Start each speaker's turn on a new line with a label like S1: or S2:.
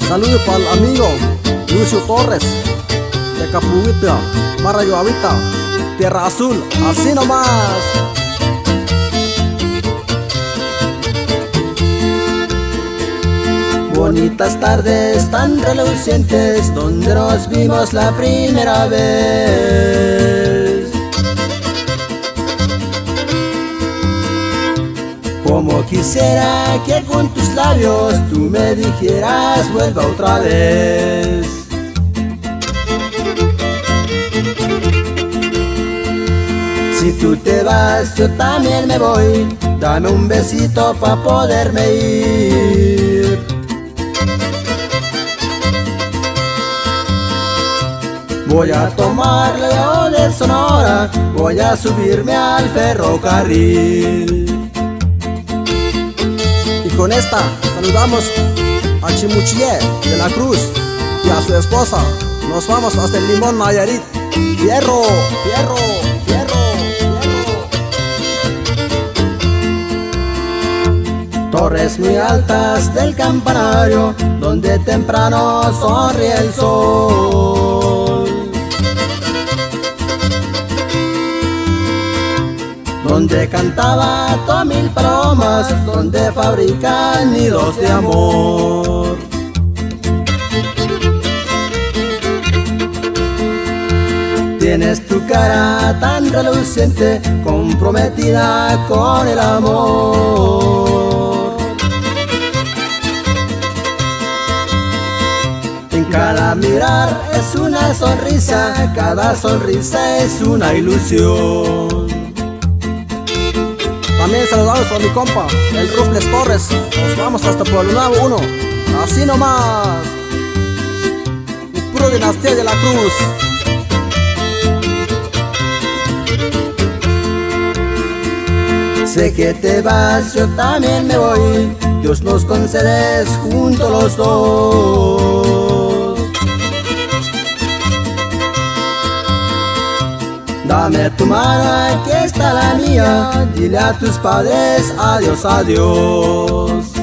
S1: Saludos para el amigo Lucio Torres de Capuita, Marayoavita, Tierra Azul, así nomás. Bonitas tardes tan relucientes donde nos vimos la primera vez. Como quisiera que con tus labios tú me dijeras vuelva otra vez. Si tú te vas, yo también me voy. Dame un besito pa' poderme ir. Voy a tomarle yo de Sonora, voy a subirme al ferrocarril. Y con esta saludamos a Chimuchie de la Cruz y a su esposa. Nos vamos hasta el Limón, Nayarit. ¡Fierro, fierro, fierro, fierro! Torres muy altas del campanario, donde temprano sonríe el sol. Donde cantaba a mil palomas, donde fabrican nidos de amor. Tienes tu cara tan reluciente, comprometida con el amor. En cada mirar es una sonrisa, cada sonrisa es una ilusión. También saludamos a mi compa, el Rufles Torres. Nos vamos hasta Pueblo Nuevo 1. Así nomás. Y puro Dinastía de la Cruz. Sé que te vas, yo también me voy. Dios nos concede juntos los dos. Dame tu mano, aquí está la mía. Dile a tus padres adiós, adiós.